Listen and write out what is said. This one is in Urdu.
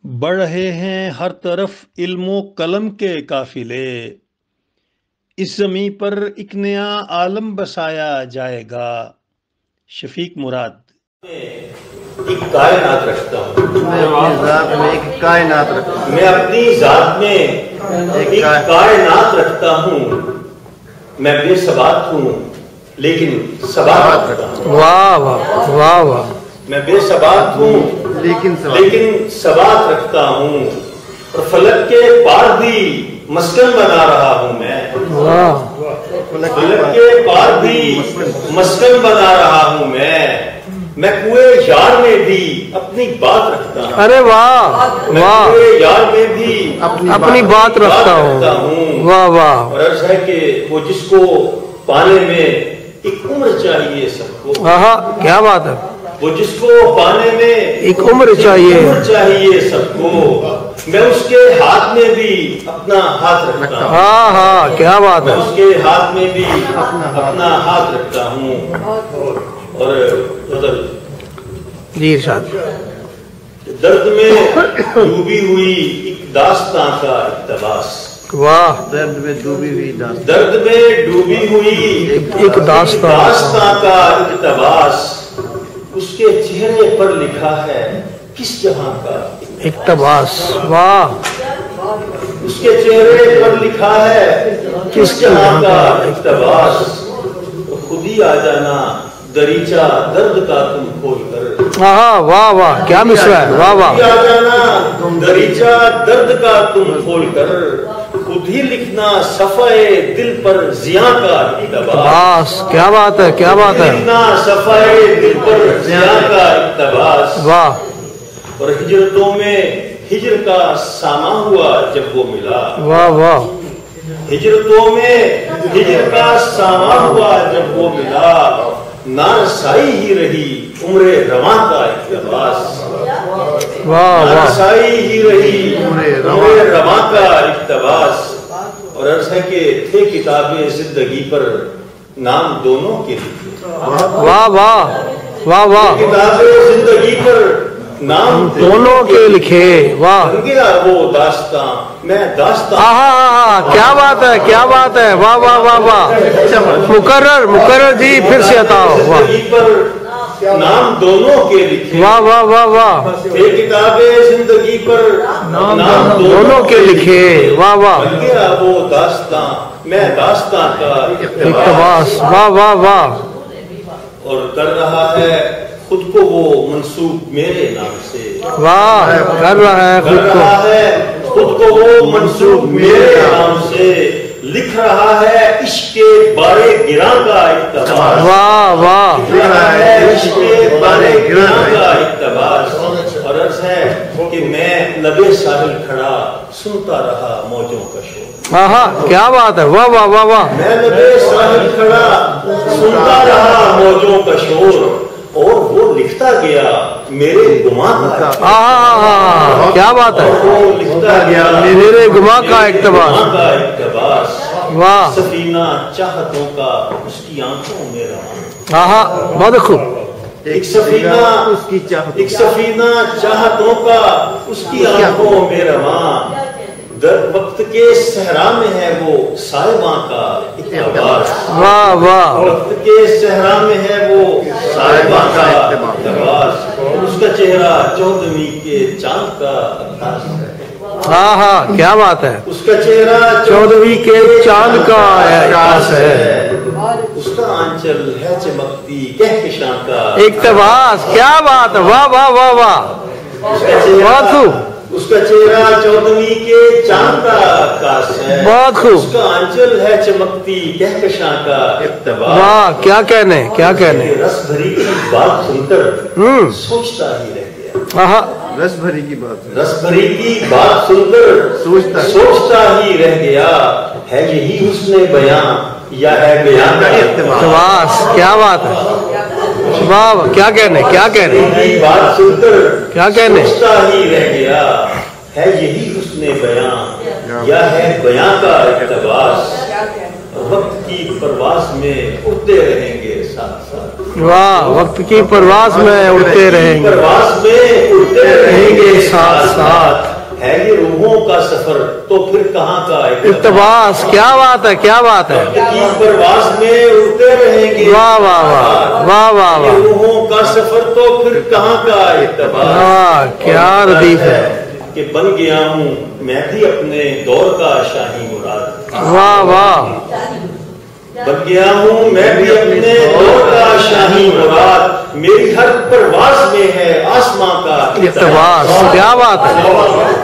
بڑھ رہے ہیں ہر طرف علم و قلم کے قافلے، اس زمیں پر ایک نیا عالم بسایا جائے گا۔ شفیق مراد۔ ایک کائنات رکھتا ہوں، میں اپنی ذات میں ایک کائنات رکھتا ہوں، میں اپنی ذات میں ایک کائنات رکھتا ہوں۔ میں بے ثبات ہوں لیکن ثبات رکھتا ہوں۔ واہ واہ واہ واہ۔ میں بے ثبات ہوں لیکن ثبات رکھتا ہوں، اور فلک کے پار بھی مسکن بنا رہا ہوں میں۔ واہ۔ فلک کے پار بھی مسکن بنا رہا ہوں میں کوئے یار میں بھی اپنی بات رکھتا ہوں۔ ارے واہ میں واہ، کوئے یار میں بھی اپنی بات رکھتا ہوں۔ واہ واہ۔ اور عرض ہے کہ وہ جس کو پانے میں ایک عمر چاہیے سب کو، ہاں کیا بات ہے، وہ جس کو پانے میں ایک عمر چاہیے سب کو، میں اس کے ہاتھ میں بھی اپنا ہاتھ رکھتا ہوں۔ ہاں ہاں کیا بات میں ہے۔ اس کے ہاتھ میں بھی اپنا ہاتھ رکھتا ہوں۔ اور جی ارشاد۔ درد میں ڈوبی ہوئی ایک داستاں کا اقتباس، واہ۔ درد میں ڈوبی ہوئی داستان، درد میں ڈوبی ہوئی ایک داستاں کا اقتباس، اس کے چہرے پر لکھا ہے کس جہاں کا اقتباس۔ واہ۔ اس کے چہرے پر لکھا ہے کس جہاں کا اقتباس، خود ہی آ جانا دریچہ درد کا تم کھول کر، ہاں واہ واہ کیا مصرع ہے، واہ واہ۔ خود ہی آ جانا دریچہ درد کا تم کھول کر، خود ہی لکھنا صفحے دل پر زیاں کا اقتباس۔ کیا بات ہے، کیا بات ہے۔ لکھنا صفحے دل پر زیاں کا اقتباس۔ واہ۔ اور ہجرتوں میں ہجر کا ساماں ہوا جب وہ ملا، واہ واہ۔ ہجرتوں میں ہجر کا ساماں ہوا جب وہ ملا، نارسائی ہی رہی عمر رواں کا اقتباس۔ واہ واہ۔ نارسائی ہی رہی عمر رواں کا اقتباس۔ اور عرض ہے کہ تھے کتابیں زندگی پر نام دونوں کے لکھے، واہ واہ واہ واہ۔ کتابیں زندگی پر نام دونوں کے لکھے، واہ۔ بن گیا وہ داستاں، میں داستاں۔ ہاں کیا بات ہے، کیا بات ہے، واہ واہ واہ واہ۔ مقرر جی پھر سے عطاؤ۔ واہ زندگی پر نام دونوں کے لکھے، واہ واہ واہ واہ۔ یہ کتابیں زندگی پر نام دونوں کے لکھے، واہ واہ۔ بن گیا وہ داستاں، میں داستاں کا اقتباس، واہ واہ واہ۔ اور کر رہا ہے خود کو وہ منسوب میرے نام سے، واہ کر رہا ہے کر خود کو، رہا ہے خود کو وہ منسوب میرے نام سے، لکھ رہا ہے عشق کے بارے گراں کا اقتباس۔ واہ واہ۔ لکھ رہا ہے عشق کے بارے گراں کا اقتباس۔ اور عرض ہے کہ میں لبے ساحل کھڑا سنتا رہا موجوں کا شور، ہاں کیا بات ہے، واہ واہ واہ واہ۔ میں لبے ساحل کھڑا سنتا رہا موجوں کا شور، اور وہ لکھتا گیا میرے گماں کا، ہاں کیا بات ہے، وہ لکھتا گیا میرے گماں کا اقتباس۔ گماں کا اقتباس۔ واہ۔ سفینہ چاہتوں کا اس کی آنکھوں میں رہا، ہاں بہت خوب۔ ایک سفینہ اس کی چاہت، ایک سفینہ چاہتوں کا اس کی آنکھوں میں رواں، در وقت کے صحرا میں ہے وہ سائباں کا اقتباس۔ واہ واہ۔ وقت کے صحرا میں ہے وہ سائباں کا اقتباس، اس کا چہرہ چودھویں کے چاند کا عکاس ہے، ہاں کیا بات ہے، اس کا چہرہ چودھویں کے چاند کا عکاس ہے، اس کا آنچل ہے چمکتی کہکشاں کا اقتباس۔ کیا بات ہے، واہ واہ واہ واہ، اس کا چہرہ، بہت خوب، اس کا چہرہ چودھویں کے چاند کا عکاس ہے، بہت خوب۔ اس کا آنچل ہے چمکتی کہکشاں کا اقتباس۔ واہ کیا کہنے، کیا کہنے۔ رس بھری کی بات سن کر سوچتا ہی رہ گیا، ہاں رس بھری کی بات، رس بھری کی بات سن کر سوچتا ہی رہ گیا، ہے یہی حسن بیاں یا ہے بیان کا اقتباس۔ اقتباس، کیا بات ہے، واہ واہ کیا کہنے، کیا کہنے، کی بات سن کر کیا کہنے۔ سوچتا ہی رہ گیا، ہے یہی حسن بیاں یا ہے بیاں کا اقتباس، وقت کی پرواز میں اڑتے رہیں گے ساتھ ساتھ، واہ وقت کی پرواز میں اڑتے رہیں گے، پرواز میں اڑتے اڑتے رہیں گے ساتھ ساتھ۔ ہے یہ روحوں کا سفر تو پھر کہاں کا اقتباس، کیا بات ہے، کیا بات ہے، کی پرواز میں اڑتے رہیں گے، واہ واہ واہ واہ واہ واہ، روحوں کا سفر تو پھر کہاں کا اقتباس۔ واہ کیا ردیف ہے، کہ بن گیا ہوں میں بھی اپنے دور کا شاہی مراد، واہ واہ، بن گیا ہوں میں بھی اپنے دور کا شاہی مراد، میری ہر پرواز میں ہے آسماں کا اقتباس، کیا بات ہے۔